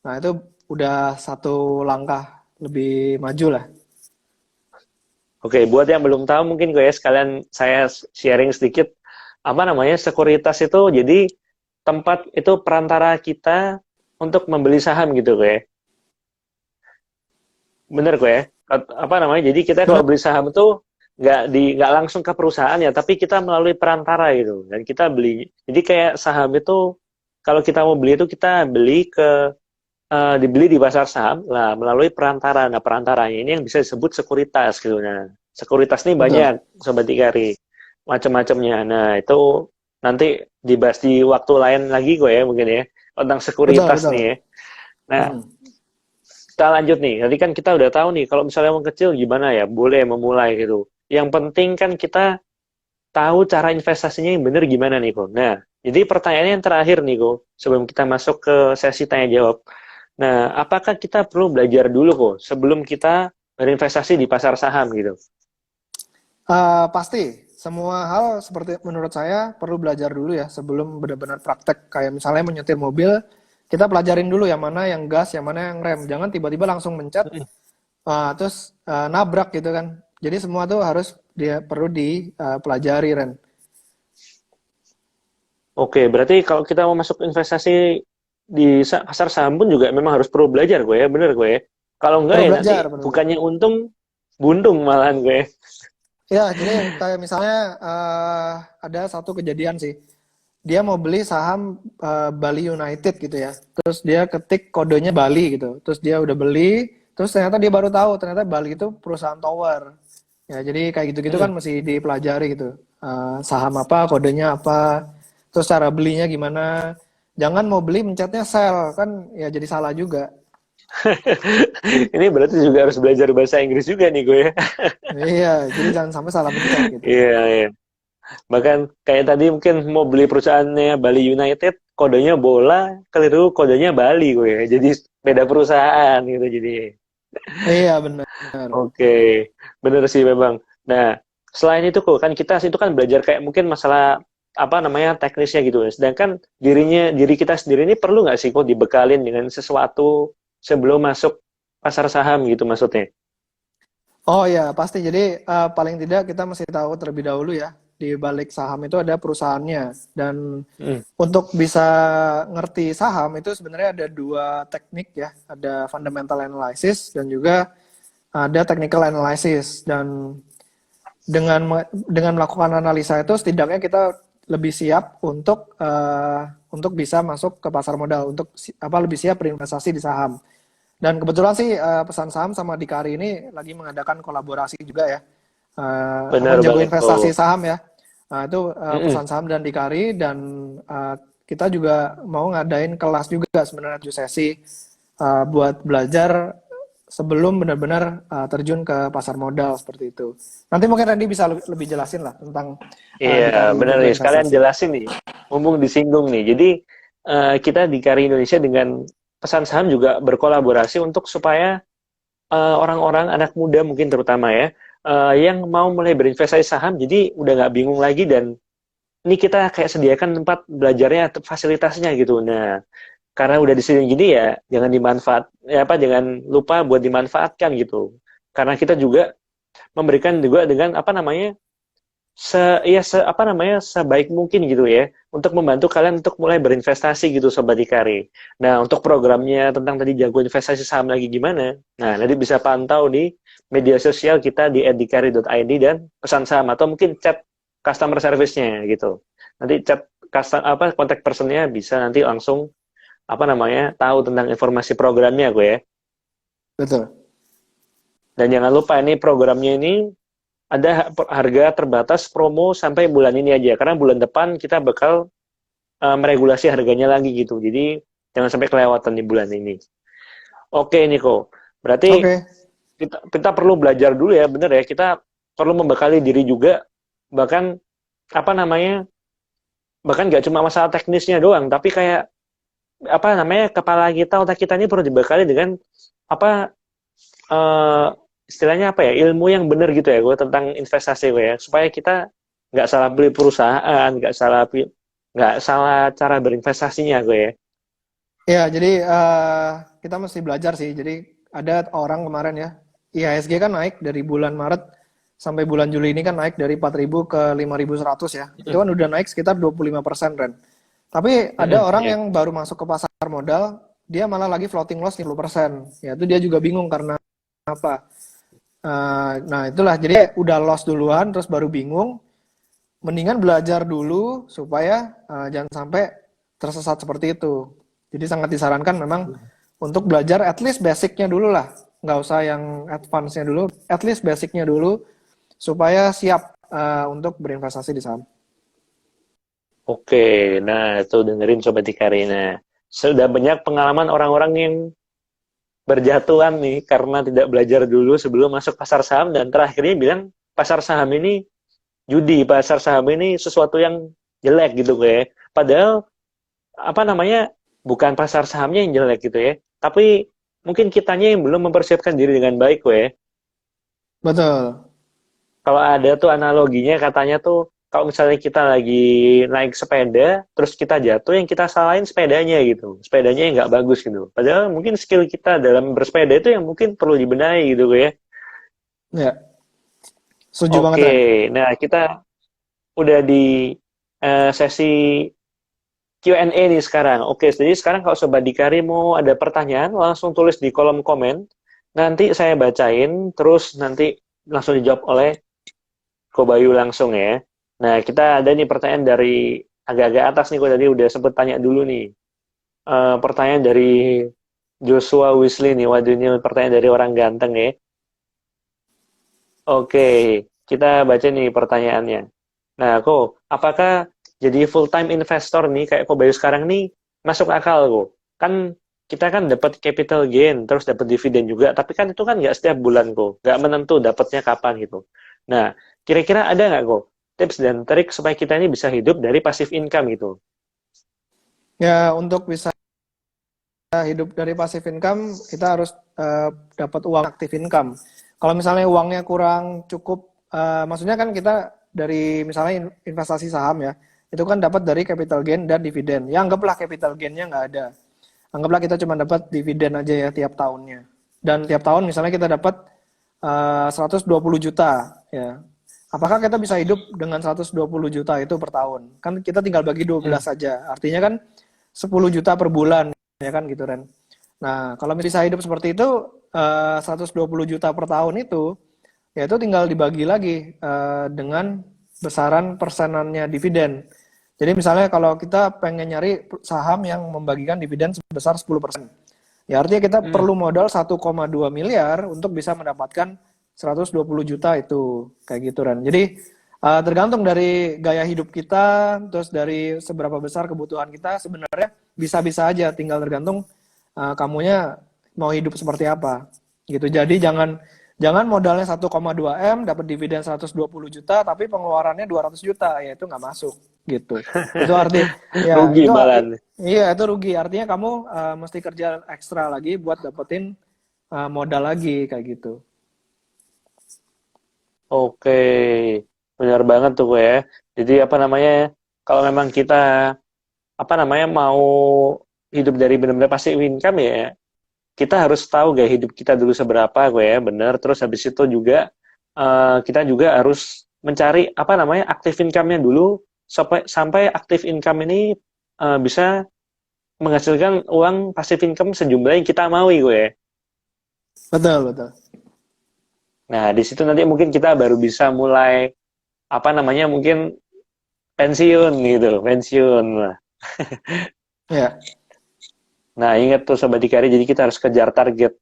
Nah, itu udah satu langkah lebih maju lah. Oke, buat yang belum tahu mungkin gue ya sekalian saya sharing sedikit apa namanya sekuritas itu jadi tempat itu perantara kita untuk membeli saham gitu gue ya. Bener gue ya. Apa namanya? Jadi kita kalau Benar, beli saham itu nggak langsung ke perusahaan ya, tapi kita melalui perantara gitu dan kita beli. Jadi kayak saham itu kalau kita mau beli itu kita beli dibeli di pasar saham lah melalui perantara. Nah, perantaranya ini yang bisa disebut sekuritas gitu. Nah, sekuritas ini betul. banyak, Sobat Ikari, macam-macamnya. Nah, itu nanti dibahas di waktu lain lagi kok ya mungkin ya tentang Betul, sekuritas betul. nih ya. Nah, Mm. kita lanjut nih. Tadi kan kita udah tahu nih kalau misalnya mau kecil gimana ya, boleh memulai gitu. Yang penting kan kita tahu cara investasinya yang benar gimana nih, Ko. Nah, jadi pertanyaannya yang terakhir nih, Ko, sebelum kita masuk ke sesi tanya jawab. Nah, apakah kita perlu belajar dulu kok sebelum kita berinvestasi di pasar saham gitu? Pasti semua hal seperti menurut saya perlu belajar dulu ya sebelum benar-benar praktek. Kayak misalnya menyetir mobil, kita pelajarin dulu yang mana yang gas, yang mana yang rem. Jangan tiba-tiba langsung mencet, terus nabrak gitu kan. Jadi semua tuh harus dia perlu dipelajari, Ren. Oke, berarti kalau kita mau masuk investasi di pasar saham pun juga memang harus perlu belajar gue ya, bener gue ya. Kalau enggak Perlu ya nanti belajar, perlu belajar. bukannya untung, buntung malahan gue ya. Ya, jadi kayak misalnya ada satu kejadian sih. Dia mau beli saham Bali United gitu ya. Terus dia ketik kodenya Bali gitu. Terus dia udah beli, terus ternyata dia baru tahu ternyata Bali itu perusahaan tower. Ya, jadi kayak gitu-gitu kan Hmm. mesti dipelajari gitu. Saham apa, kodenya apa, terus cara belinya gimana. Jangan mau beli mencetnya sell, kan ya jadi salah juga. Ini berarti juga harus belajar bahasa Inggris juga nih gue ya. Iya, jadi jangan sampai salah pencet gitu. Iya, iya. Bahkan kayak tadi mungkin mau beli perusahaannya Bali United, kodenya bola, keliru kodenya Bali gue ya. Jadi beda perusahaan gitu jadi. Iya, benar. Oke, bener sih memang. Nah, selain itu kok kan kita itu kan belajar kayak mungkin masalah apa namanya teknisnya gitu. Sedangkan diri kita sendiri ini perlu nggak sih kok dibekalin dengan sesuatu sebelum masuk pasar saham gitu maksudnya? Oh ya, pasti. Jadi paling tidak kita mesti tahu terlebih dahulu ya, di balik saham itu ada perusahaannya. Dan Hmm, untuk bisa ngerti saham itu sebenarnya ada dua teknik ya, ada fundamental analysis dan juga ada technical analysis. Dan dengan melakukan analisa itu setidaknya kita lebih siap untuk bisa masuk ke pasar modal, untuk lebih siap berinvestasi di saham. Dan kebetulan sih Pesan Saham sama Dikari ini lagi mengadakan kolaborasi juga ya. Sama bener jago banget investasi kok. saham ya. Nah, itu Mm-mm. Pesan Saham dan Dikari, dan kita juga mau ngadain kelas juga sebenarnya 7 sesi buat belajar sebelum benar-benar terjun ke pasar modal seperti itu. Nanti mungkin Randy bisa lebih jelasin lah tentang Iya, Dikari bener jago nih. Sekalian investasi. jelasin nih. Mumpung disinggung nih. Jadi kita di Kari Indonesia dengan pesan saham juga berkolaborasi untuk supaya orang-orang anak muda mungkin terutama ya yang mau mulai berinvestasi saham jadi udah nggak bingung lagi dan ini kita kayak sediakan tempat belajarnya fasilitasnya gitu. Nah, karena udah di sini gini ya jangan jangan lupa buat dimanfaatkan gitu. Karena kita juga memberikan juga dengan apa namanya apa namanya sebaik mungkin gitu ya untuk membantu kalian untuk mulai berinvestasi gitu Sobat Ikari. Nah, untuk programnya tentang tadi jago investasi saham lagi gimana? Nah, nanti bisa pantau di media sosial kita di @dikari.id dan pesan saham atau mungkin chat customer service-nya gitu. Nanti chat kontak personnya bisa nanti langsung apa namanya tahu tentang informasi programnya gue ya. Betul. Dan jangan lupa ini programnya ini ada harga terbatas promo sampai bulan ini aja. Karena bulan depan kita bakal meregulasi harganya lagi gitu. Jadi jangan sampai kelewatan di bulan ini. Oke, Niko. Berarti Oke. kita perlu belajar dulu ya, bener ya. Kita perlu membekali diri juga. Bahkan apa namanya? Bahkan nggak cuma masalah teknisnya doang, tapi kayak apa namanya, kepala kita, otak kita ini perlu dibekali dengan apa eh, istilahnya apa ya, ilmu yang benar gitu ya gue tentang investasi gue ya, supaya kita nggak salah beli perusahaan, nggak salah cara berinvestasinya gue ya. Ya, jadi kita mesti belajar sih. Jadi ada orang kemarin ya, IHSG kan naik dari bulan Maret sampai bulan Juli ini kan naik dari 4.000 ke 5.100 ya. Itu kan udah naik sekitar 25%, Ren. Tapi ada orang Ya. yang baru masuk ke pasar modal, dia malah lagi floating loss 50%. Ya, itu dia juga bingung karena apa. Nah, itulah. Jadi udah loss duluan, terus baru bingung. Mendingan belajar dulu supaya jangan sampai tersesat seperti itu. Jadi sangat disarankan memang untuk belajar at least basicnya dulu lah. Nggak usah yang advance-nya dulu, at least basicnya dulu supaya siap untuk berinvestasi di saham. Oke, nah itu dengerin Sobat Ikarina. Sudah banyak pengalaman orang-orang yang berjatuhan nih karena tidak belajar dulu sebelum masuk pasar saham, dan terakhirnya bilang pasar saham ini judi, pasar saham ini sesuatu yang jelek gitu gue. Padahal apa namanya, bukan pasar sahamnya yang jelek gitu ya, tapi mungkin kitanya yang belum mempersiapkan diri dengan baik gue. Betul. Kalau ada tuh analoginya, katanya tuh kalau misalnya kita lagi naik sepeda terus kita jatuh, yang kita salahin sepedanya gitu, sepedanya yang nggak bagus gitu, padahal mungkin skill kita dalam bersepeda itu yang mungkin perlu dibenahi gitu ya. Ya, setuju banget, Oke, Ren. nah kita udah di sesi Q&A nih sekarang. Oke, jadi sekarang kalau Sobat Dikari mau ada pertanyaan, langsung tulis di kolom komen. Nanti saya bacain, terus nanti langsung dijawab oleh Ko Bayu langsung ya. Nah, kita ada nih pertanyaan dari agak-agak atas nih, kok tadi udah sempet tanya dulu nih. Pertanyaan dari Joshua Wesley nih. Waduh, ini pertanyaan dari orang ganteng ya. Oke, kita baca nih pertanyaannya. Nah, kok apakah jadi full time investor nih kayak Ko Bayu sekarang nih masuk akal kok? Kan kita kan dapat capital gain, terus dapat dividen juga, tapi kan itu kan nggak setiap bulan kok, nggak menentu dapatnya kapan gitu. Nah, kira-kira ada nggak kok tips dan trik supaya kita ini bisa hidup dari passive income gitu? Ya, untuk bisa hidup dari passive income, kita harus dapat uang active income. Kalau misalnya uangnya kurang cukup, maksudnya kan kita dari misalnya investasi saham ya, itu kan dapat dari capital gain dan dividen. Ya anggaplah capital gainnya nggak ada. Anggaplah kita cuma dapat dividen aja ya tiap tahunnya. Dan tiap tahun misalnya kita dapat 120 juta ya. Apakah kita bisa hidup dengan 120 juta itu per tahun? Kan kita tinggal bagi 12 saja. Artinya kan 10 juta per bulan ya kan gitu, Ren. Nah, kalau bisa hidup seperti itu 120 juta per tahun itu ya itu tinggal dibagi lagi dengan besaran persenannya dividen. Jadi misalnya kalau kita pengen nyari saham yang membagikan dividen sebesar 10%. Ya artinya kita perlu modal 1,2 miliar untuk bisa mendapatkan 120 juta itu. Kayak gitu, Ren. Jadi tergantung dari gaya hidup kita, terus dari seberapa besar kebutuhan kita, sebenarnya bisa-bisa aja, tinggal tergantung kamunya mau hidup seperti apa. Gitu. Jadi jangan modalnya 1,2 M, dapat dividen 120 juta, tapi pengeluarannya 200 juta, ya itu nggak masuk. Gitu. Itu arti, ya Rugi itu, malah. iya itu rugi. Artinya kamu mesti kerja ekstra lagi buat dapetin modal lagi, kayak gitu. Oke, benar banget tuh gue ya. Jadi apa namanya, kalau memang kita apa namanya mau hidup dari benar-benar passive income ya, kita harus tahu gaya hidup kita dulu seberapa gue ya, bener. Terus habis itu juga kita juga harus mencari apa namanya active income-nya dulu sampai active income ini bisa menghasilkan uang passive income sejumlah yang kita mau gue ya. Betul, betul. Nah, di situ nanti mungkin kita baru bisa mulai apa namanya mungkin pensiun gitu, pensiun lah. Ya. Nah, ingat tuh Sobat Dikari, jadi kita harus kejar target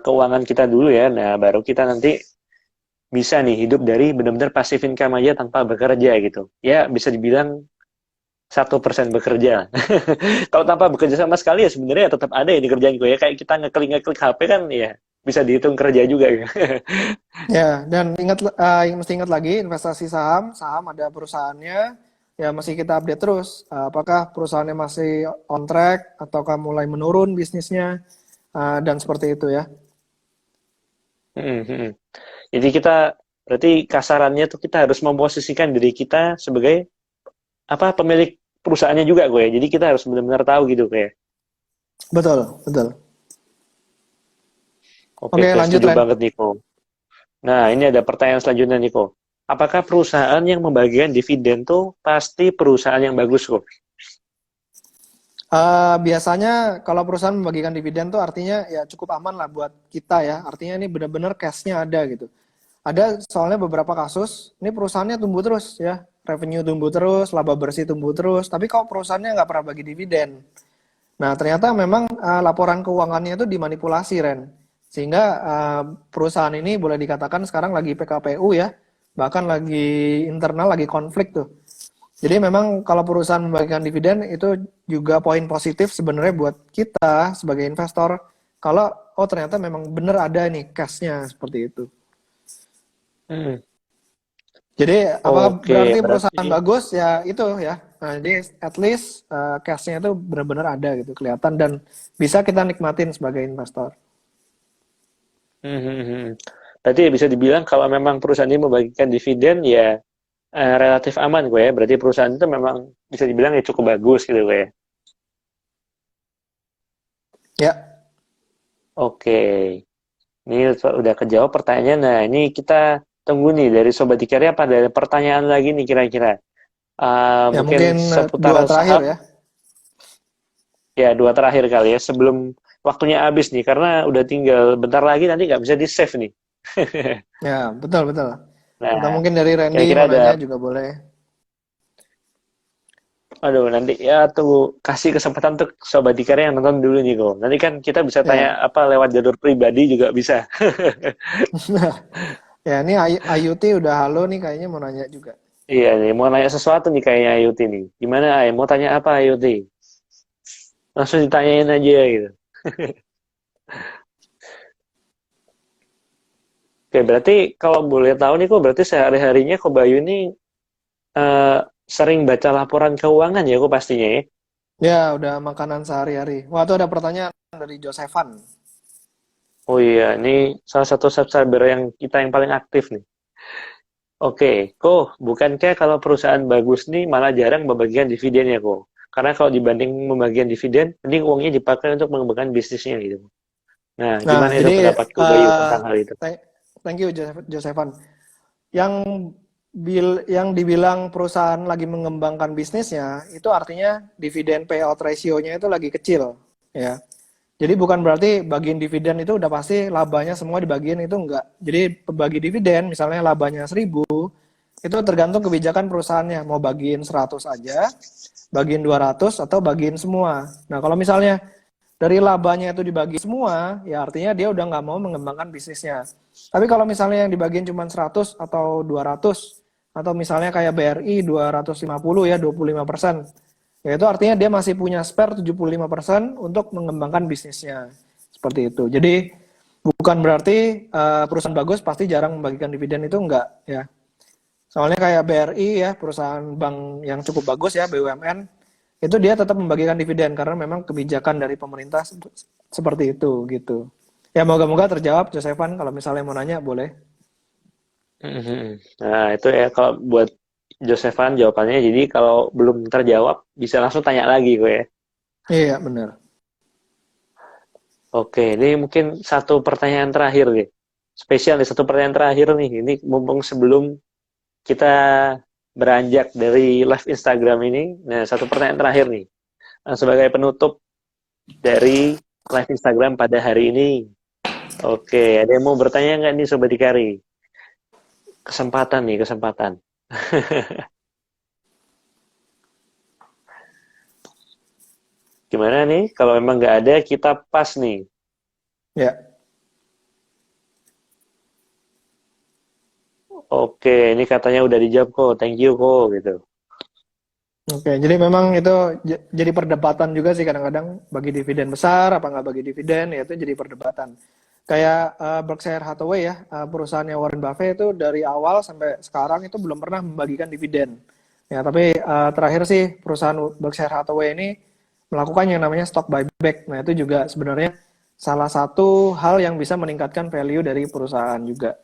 keuangan kita dulu ya. Nah, baru kita nanti bisa nih hidup dari benar-benar passive income aja tanpa bekerja gitu. Ya, bisa dibilang 1% bekerja. Kalau tanpa bekerja sama sekali ya sebenarnya tetap ada yang dikerjain gue ya. Kayak kita ngeklik-ngeklik HP kan ya bisa dihitung kerja juga ya. Ya, dan mesti ingat lagi investasi saham, saham ada perusahaannya, ya masih kita update terus. Apakah perusahaannya masih on track ataukah mulai menurun bisnisnya, dan seperti itu ya. Jadi kita berarti kasarannya tuh kita harus memposisikan diri kita sebagai apa pemilik perusahaannya juga gue ya. Jadi kita harus benar-benar tahu gitu kayak. Betul, betul. Oke, Oke, gue lanjut setuju Ren. banget Niko. Nah, ini ada pertanyaan selanjutnya Niko. Apakah perusahaan yang membagikan dividen tuh pasti perusahaan yang bagus kok? Biasanya kalau perusahaan membagikan dividen tuh artinya ya cukup aman lah buat kita ya. Artinya ini benar-benar cash-nya ada gitu. Ada soalnya beberapa kasus, ini perusahaannya tumbuh terus ya, revenue tumbuh terus, laba bersih tumbuh terus, tapi kok perusahaannya nggak pernah bagi dividen. Nah ternyata memang laporan keuangannya itu dimanipulasi Ren, sehingga perusahaan ini boleh dikatakan sekarang lagi PKPU ya, bahkan lagi internal lagi konflik tuh. Jadi memang kalau perusahaan membagikan dividen itu juga poin positif sebenarnya buat kita sebagai investor, kalau oh ternyata memang benar ada nih cash-nya seperti itu. Hmm. Jadi apakah Oke, berarti berarti perusahaan bagus ya itu ya. Nah, jadi at least cash-nya itu benar-benar ada gitu kelihatan dan bisa kita nikmatin sebagai investor. hmm. Berarti bisa dibilang kalau memang perusahaan ini membagikan dividen ya relatif aman gue ya. Berarti perusahaan itu memang bisa dibilang ya cukup bagus gitu gue ya. Ya, Oke, ini udah kejawab pertanyaannya. Nah, ini kita tunggu nih dari Sobat Ikarya apa ada pertanyaan lagi nih kira-kira. ya Mungkin mungkin seputar dua terakhir saham, ya. ya dua terakhir kali ya sebelum waktunya habis nih karena udah tinggal bentar lagi nanti nggak bisa di save nih. Ya, betul betul. Atau Nah, mungkin dari Randy kira-kira mau ada, nanya juga boleh. aduh nanti ya tunggu kasih kesempatan untuk Sobat Ikarya yang nonton dulu nih kok. Nanti kan kita bisa tanya Ya. apa lewat jalur pribadi juga bisa. Ya, ini IoT udah halo nih kayaknya mau nanya juga. Iya nih, mau nanya sesuatu nih kayaknya IoT nih. Gimana Ay? Mau tanya apa IoT? Langsung ditanyain aja gitu. Oke, berarti kalau boleh tahu nih kok berarti sehari-harinya kok Bayu ini eh, sering baca laporan keuangan ya kok pastinya ya. Ya, udah makanan sehari-hari. Wah, itu ada pertanyaan dari Josevan. Oh iya, ini salah satu subscriber yang kita yang paling aktif nih. Oke, kok bukankah kalau perusahaan bagus nih malah jarang membagikan dividen ya kok? Karena kalau dibanding membagikan dividen, mending uangnya dipakai untuk mengembangkan bisnisnya gitu. Nah, Nah, gimana itu jadi pendapatku Bayu tentang hal itu? thank you Josevan. Yang yang dibilang perusahaan lagi mengembangkan bisnisnya itu artinya dividen payout ratio-nya itu lagi kecil ya. Jadi bukan berarti bagian dividen itu udah pasti labanya semua dibagiin, itu enggak. Jadi pembagi dividen misalnya labanya 1.000 itu tergantung kebijakan perusahaannya mau bagiin 100 aja, bagiin 200 atau bagiin semua. Nah, kalau misalnya dari labanya itu dibagi semua, ya artinya dia udah nggak mau mengembangkan bisnisnya. Tapi kalau misalnya yang dibagiin cuma 100 atau 200, atau misalnya kayak BRI 250 ya 25%, ya itu artinya dia masih punya spare 75% untuk mengembangkan bisnisnya. Seperti itu. Jadi bukan berarti perusahaan bagus pasti jarang membagikan dividen, itu enggak ya. Soalnya kayak BRI ya, perusahaan bank yang cukup bagus ya, BUMN, itu dia tetap membagikan dividen karena memang kebijakan dari pemerintah seperti itu gitu. Ya moga-moga terjawab Josevan, kalau misalnya mau nanya boleh. Mhm. Nah, itu ya kalau buat Josevan jawabannya. Jadi kalau belum terjawab, bisa langsung tanya lagi gue ya. Iya benar. Oke, ini mungkin satu pertanyaan terakhir nih. Spesial nih, satu pertanyaan terakhir nih. Ini mumpung sebelum kita beranjak dari live Instagram ini. Nah, satu pertanyaan terakhir nih. Sebagai penutup dari live Instagram pada hari ini. Oke, ada yang mau bertanya nggak nih Sobat Dikari? Kesempatan nih, kesempatan. Gimana nih? Kalau memang nggak ada, kita pas nih. Ya. Oke, ini katanya udah dijawab kok. Thank you kok gitu. Oke, jadi memang itu jadi perdebatan juga sih kadang-kadang bagi dividen besar apa nggak bagi dividen ya itu jadi perdebatan. Kayak Berkshire Hathaway ya, perusahaannya Warren Buffett itu dari awal sampai sekarang itu belum pernah membagikan dividen. Ya, tapi terakhir sih perusahaan Berkshire Hathaway ini melakukan yang namanya stock buyback. Nah, itu juga sebenarnya salah satu hal yang bisa meningkatkan value dari perusahaan juga.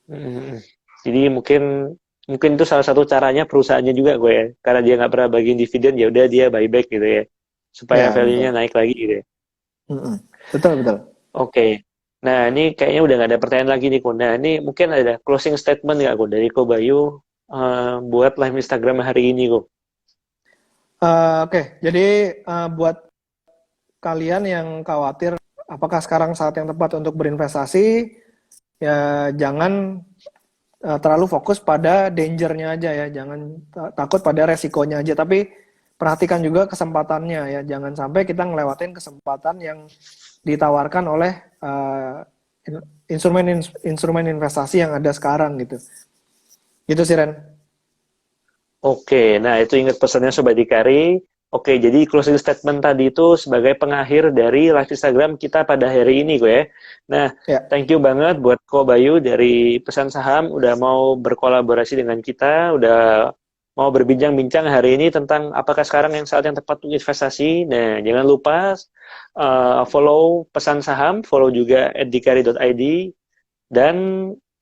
Hmm. Jadi mungkin mungkin itu salah satu caranya perusahaannya juga gue ya. Karena dia nggak pernah bagiin dividen, ya udah dia buyback gitu ya. Supaya Ya, value-nya betul. naik lagi gitu ya. Mm-mm. Betul, betul. Oke. Nah, ini kayaknya udah nggak ada pertanyaan lagi nih, Ko. Nah, ini mungkin ada closing statement nggak, Ko, dari Ko Bayu buat live Instagram hari ini, Ko? Oke, jadi buat kalian yang khawatir apakah sekarang saat yang tepat untuk berinvestasi, ya jangan terlalu fokus pada dangernya aja ya, jangan takut pada resikonya aja, tapi perhatikan juga kesempatannya ya, jangan sampai kita ngelewatin kesempatan yang ditawarkan oleh instrumen investasi yang ada sekarang gitu. Gitu sih Ren. Oke, nah itu ingat pesannya Sobat Dikari. Oke, jadi closing statement tadi itu sebagai pengakhir dari live Instagram kita pada hari ini, gue ya. Nah, Ya, thank you banget buat Ko Bayu dari Pesan Saham udah mau berkolaborasi dengan kita, udah mau berbincang-bincang hari ini tentang apakah sekarang yang saat yang tepat untuk investasi. Nah, jangan lupa follow Pesan Saham, follow juga @dikari.id, dan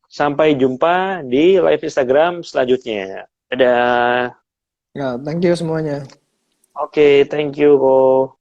sampai jumpa di live Instagram selanjutnya. Dadah. ya, thank you semuanya. Oke, thank you, Ko.